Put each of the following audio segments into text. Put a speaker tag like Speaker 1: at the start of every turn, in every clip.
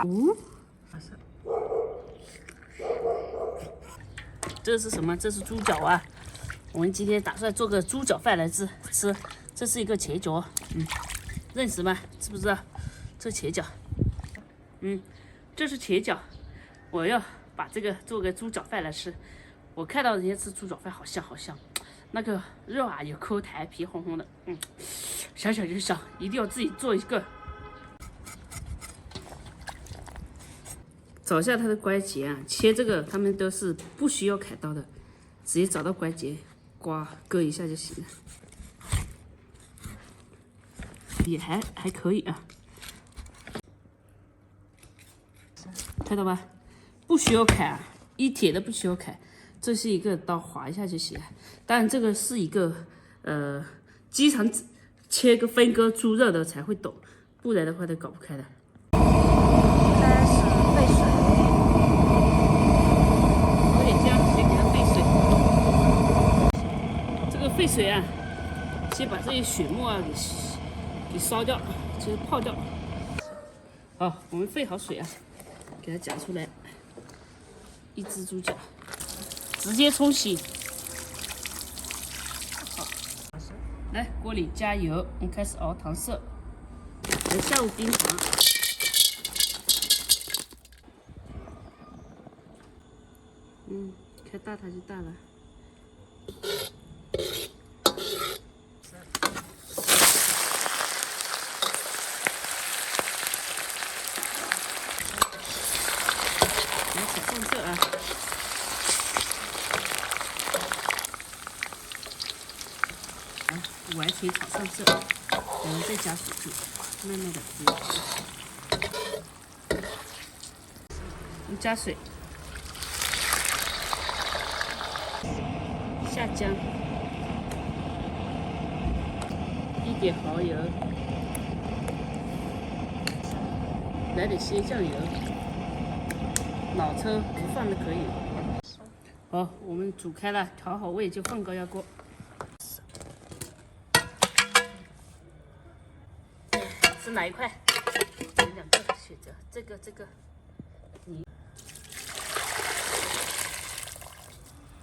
Speaker 1: 哦，这是什么？这是猪脚啊！我们今天打算做个猪脚饭来吃。这是一个茄脚，认识吗？知不知道？这茄脚，这是茄脚。我要把这个做个猪脚饭来吃。我看到人家吃猪脚饭好香，那个肉啊有口弹，皮红红的，想想就香，一定要自己做一个。找一下它的关节啊，切这个他们都是不需要砍刀的，直接找到关节，割一下就行了。也还可以啊，看到吧？不需要砍，一铁的不需要砍，这是一个刀划一下就行了。当然这个是一个经常切个分割猪肉的才会懂，不然的话都搞不开的。
Speaker 2: 开始沸水，
Speaker 1: 有点姜，先给它沸水。这个沸水啊，先把这些血沫啊给烧掉，就是泡掉。好，我们沸好水啊，给它夹出来，一只猪脚，直接冲洗。好，来锅里加油，我们开始熬糖色，来下入冰糖。开大它就大了。来炒上这啊，完全炒上这，然后再加水煮，慢慢的加水。下姜，一点蚝油，来点鲜酱油，老抽不放的可以。好，我们煮开了，调好味就放高压锅。是哪一块？有两个选择，这个。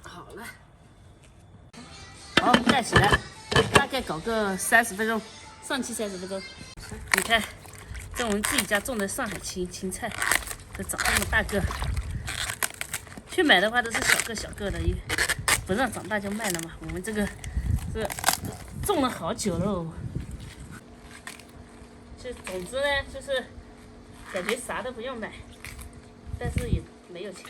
Speaker 1: 好了。好，盖起来，大概搞个30分钟，上气30分钟。你看，这我们自己家种的上海青菜，都长这么大个。去买的话都是小个的，也不让长大就卖了嘛。我们这种了好久喽。总之呢，就是感觉啥都不用买，但是也没有钱。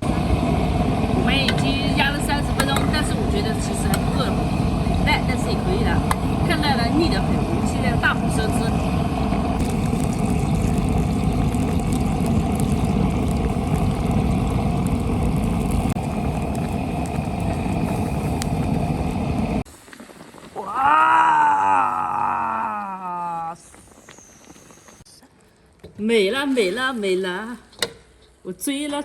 Speaker 1: 我们已经压了30分钟，但是我觉得其实还不够烂，但是也可以的。看烂了腻得很，我们现在大火收汁。哇！美了！我醉了！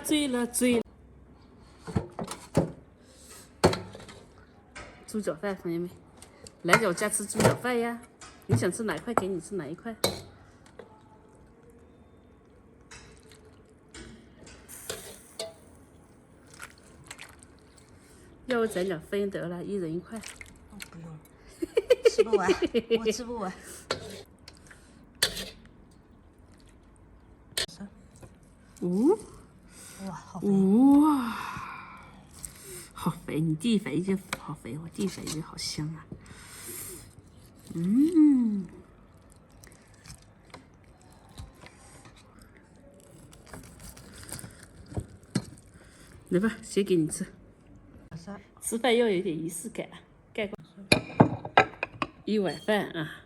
Speaker 1: 猪脚饭，朋友们，来我家吃猪脚饭呀！你想吃哪一块，给你吃哪一块。要不咱俩分得了，一人一块。
Speaker 2: 不用，吃不完，我吃不完。哇，好肥！
Speaker 1: 哇，好肥！你地肥就好肥，我地肥就好香啊。来吧，先给你吃。吃饭要有点仪式感，盖过一碗饭啊。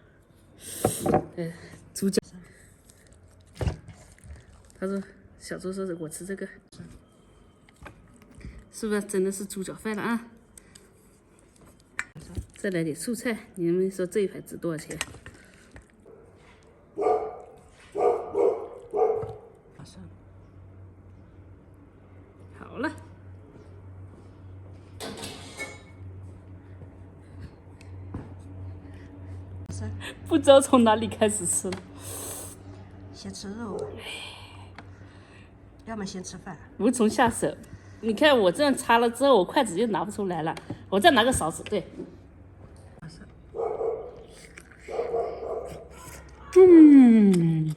Speaker 1: 猪脚。他说：“小周说我吃这个，是不是真的是猪脚饭了啊？”再来点素菜，你们说这一盘值多少钱？好了，不知道从哪里开始吃了。
Speaker 2: 先吃肉吧。要么先吃饭。
Speaker 1: 无从下手。你看我这样擦了之后，我筷子就拿不出来了。我再拿个勺子，对。嗯。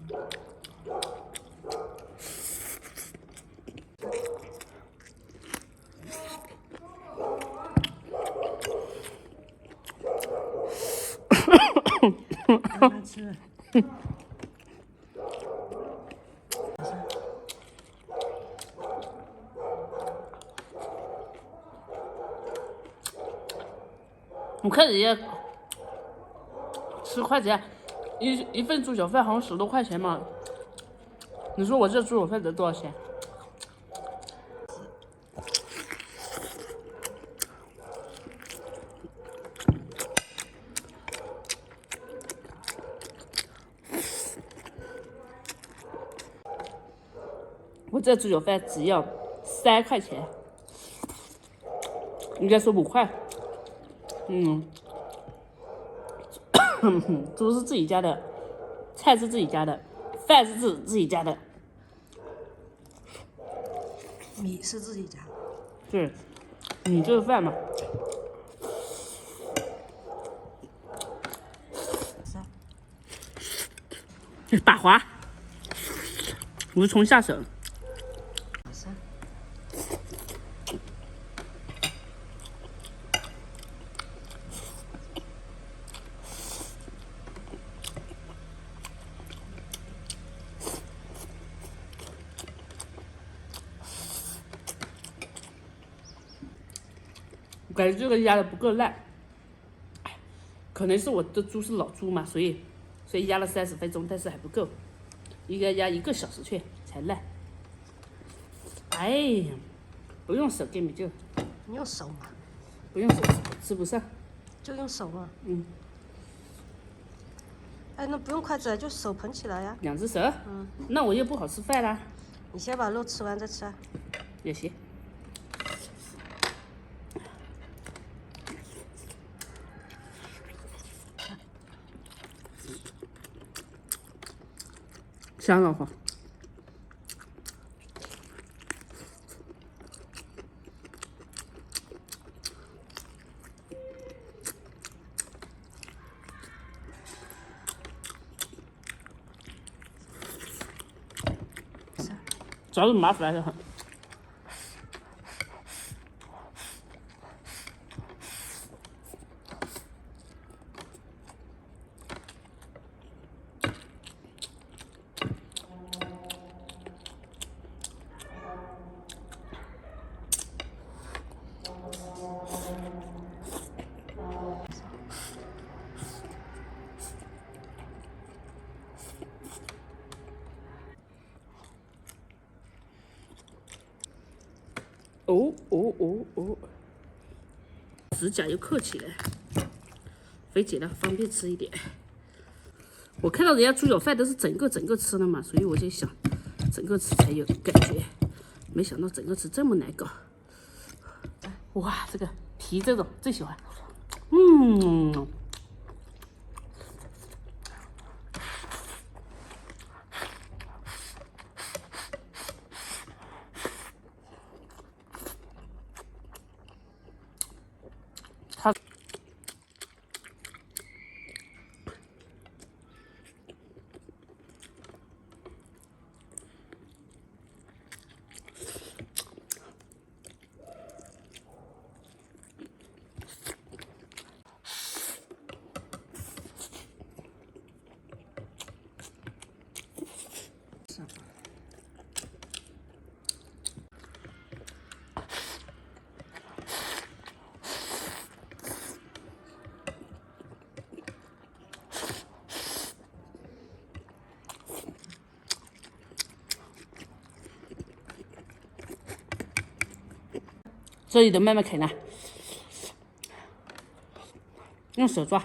Speaker 2: 慢慢吃。
Speaker 1: 我看人家10块钱一份猪脚饭，好像10多块钱嘛。你说我这猪脚饭得多少钱？我这猪脚饭只要3块钱，应该说5块。猪是自己家的，菜是自己家的，饭是自己家的，
Speaker 2: 米是自己家。
Speaker 1: 对，米就是饭嘛。打滑，无从下手。感觉这个压的不够烂，可能是我的猪是老猪嘛，所以压了30分钟，但是还不够，应该压1个小时去才烂。哎呀，不用手根本就，
Speaker 2: 你用手嘛，
Speaker 1: 不用手吃不上，
Speaker 2: 就用手嘛。哎，那不用筷子，就手捧起来呀。
Speaker 1: 2只手。那我又不好吃饭啦。
Speaker 2: 你先把肉吃完再吃啊。
Speaker 1: 也行。香了哈。主要是麻烦的很。哦，指甲又扣起来，肥姐了，方便吃一点。我看到人家猪脚饭都是整个吃的嘛，所以我就想整个吃才有感觉，没想到整个吃这么难搞。哇，这个皮这种最喜欢。这里的慢慢啃呢，用手抓。